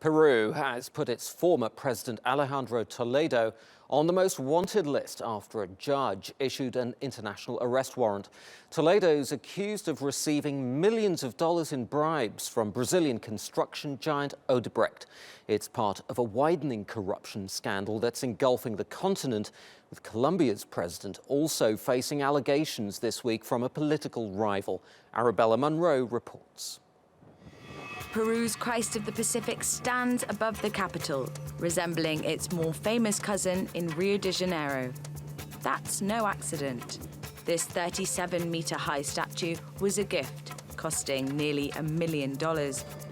Peru has put its former president Alajandro Toledo on the most wanted list after a judge issued an international arrest warrant. Toledo's accused of receiving millions of dollars in bribes from Brazilian construction giant Odebrecht. It's part of a widening corruption scandal that's engulfing the continent, with Colombia's president also facing allegations this week from a political rival. Arabella Munro reports. Peru's Christ of the Pacific stands above the capital, resembling its more famous cousin in Rio de Janeiro. That's no accident. This 37-meter-high statue was a gift, costing nearly $1 million,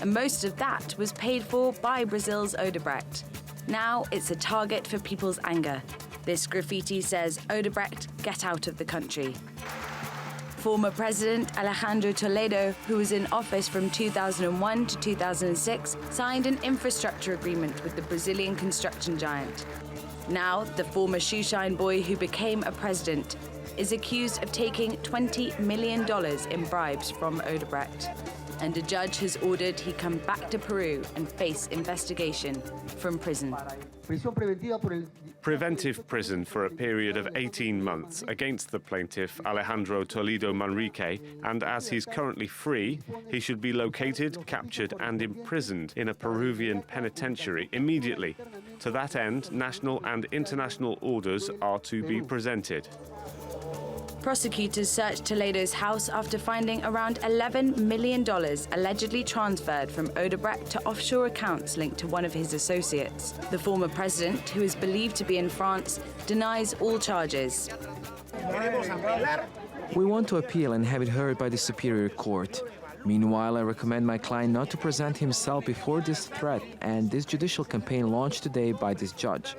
and most of that was paid for by Brazil's Odebrecht. Now it's a target for people's anger. This graffiti says, "Odebrecht, get out of the country." Former President Alajandro Toledo, who was in office from 2001 to 2006, signed an infrastructure agreement with the Brazilian construction giant. Now, the former shoeshine boy who became a president is accused of taking $20 million in bribes from Odebrecht. And a judge has ordered he come back to Peru and face investigation from prison. Preventive prison for a period of 18 months against the plaintiff Alajandro Toledo Manrique, and as he's currently free, he should be located, captured and imprisoned in a Peruvian penitentiary immediately. To that end, national and international orders are to be presented. Prosecutors searched Toledo's house after finding around $11 million allegedly transferred from Odebrecht to offshore accounts linked to one of his associates. The former president, who is believed to be in France, denies all charges. We want to appeal and have it heard by the Superior Court. Meanwhile, I recommend my client not to present himself before this threat and this judicial campaign launched today by this judge.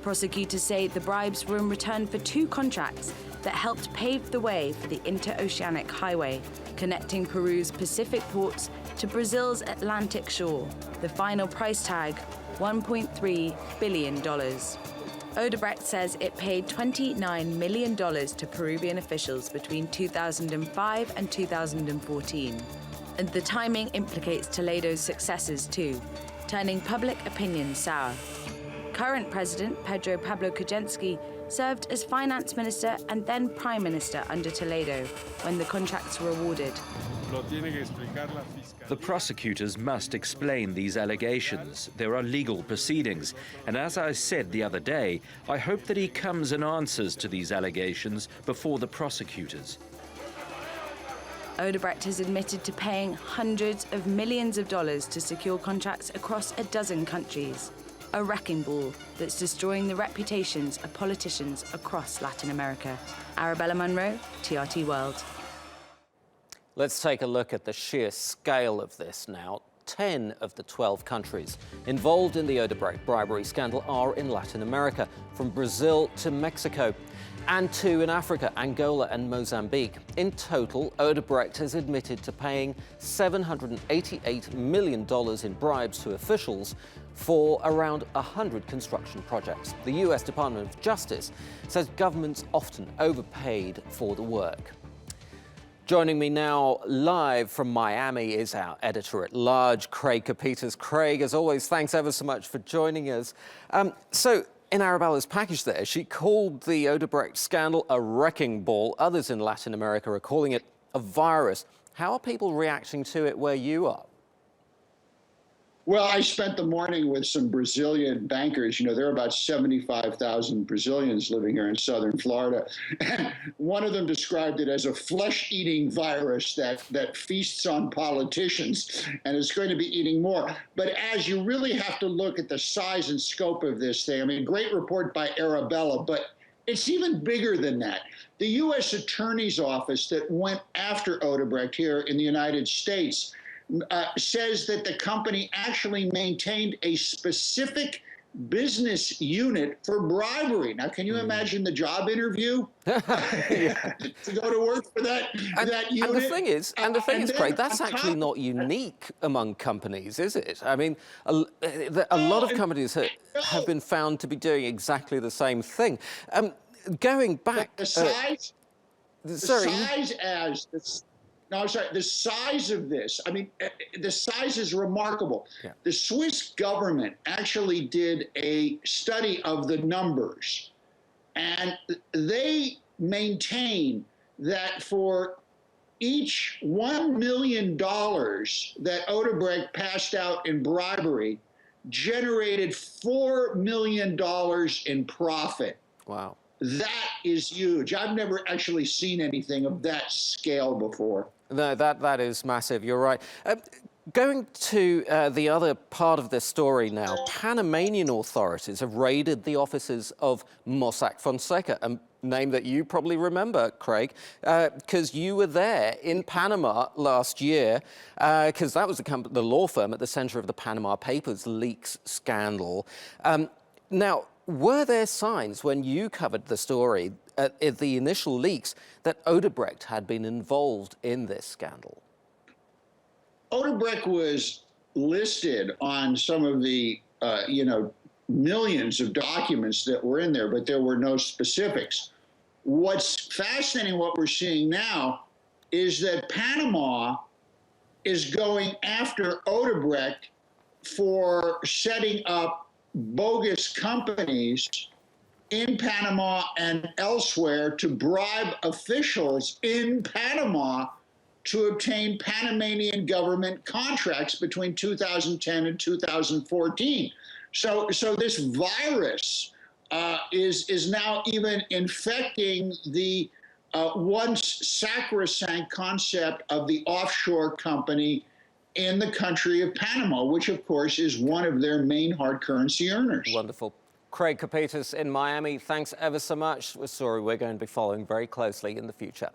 Prosecutors say the bribes were in return for 2 contracts that helped pave the way for the interoceanic highway, connecting Peru's Pacific ports to Brazil's Atlantic shore. The final price tag, $1.3 billion. Odebrecht says it paid $29 million to Peruvian officials between 2005 and 2014. And the timing implicates Toledo's successors too, turning public opinion sour. Current President Pedro Pablo Kuczynski served as finance minister and then prime minister under Toledo when the contracts were awarded. The prosecutors must explain these allegations. There are legal proceedings, and as I said the other day, I hope that he comes and answers to these allegations before the prosecutors. Odebrecht has admitted to paying hundreds of millions of dollars to secure contracts across a dozen countries. A wrecking ball that's destroying the reputations of politicians across Latin America. Arabella Munro, TRT World. Let's take a look at the sheer scale of this now. 10 of the 12 countries involved in the Odebrecht bribery scandal are in Latin America, from Brazil to Mexico, and 2 in Africa, Angola and Mozambique. In total, Odebrecht has admitted to paying $788 million in bribes to officials for around 100 construction projects. The US Department of Justice says governments often overpaid for the work. Joining me now live from Miami is our editor-at-large, Craig Capitas. Craig, as always, thanks ever so much for joining us. So, in Arabella's package there, she called the Odebrecht scandal a wrecking ball. Others in Latin America are calling it a virus. How are people reacting to it where you are? Well, I spent the morning with some Brazilian bankers. You know, there are about 75,000 Brazilians living here in southern Florida. And one of them described it as a flesh-eating virus that feasts on politicians and is going to be eating more. But as you really have to look at the size and scope of this thing, I mean, great report by Arabella, but it's even bigger than that. The U.S. Attorney's Office that went after Odebrecht here in the United States says that the company actually maintained a specific business unit for bribery. Now, can you imagine the job interview to go to work for that unit? And the thing is, Craig, that's actually not unique among companies, is it? I mean, a lot of companies have been found to be doing exactly the same thing. Going back, the size as No, I'm sorry. The size of this, I mean, the size is remarkable. Yeah. The Swiss government actually did a study of the numbers, and they maintain that for each $1 million that Odebrecht passed out in bribery, generated $4 million in profit. Wow. That is huge. I've never actually seen anything of that scale before. No, that is massive. You're right. Going to the other part of this story now, Panamanian authorities have raided the offices of Mossack Fonseca, a name that you probably remember, Craig, because you were there in Panama last year, because that was the law firm at the center of the Panama Papers leaks scandal. Now, were there signs when you covered the story at the initial leaks that Odebrecht had been involved in this scandal? Odebrecht was listed on some of the, millions of documents that were in there, but there were no specifics. What's fascinating, what we're seeing now, is that Panama is going after Odebrecht for setting up bogus companies in Panama and elsewhere to bribe officials in Panama to obtain Panamanian government contracts between 2010 and 2014. So this virus is now even infecting the once sacrosanct concept of the offshore company in the country of Panama, which of course is one of their main hard currency earners. Wonderful. Craig Capetas in Miami, thanks ever so much. A story we're going to be following very closely in the future.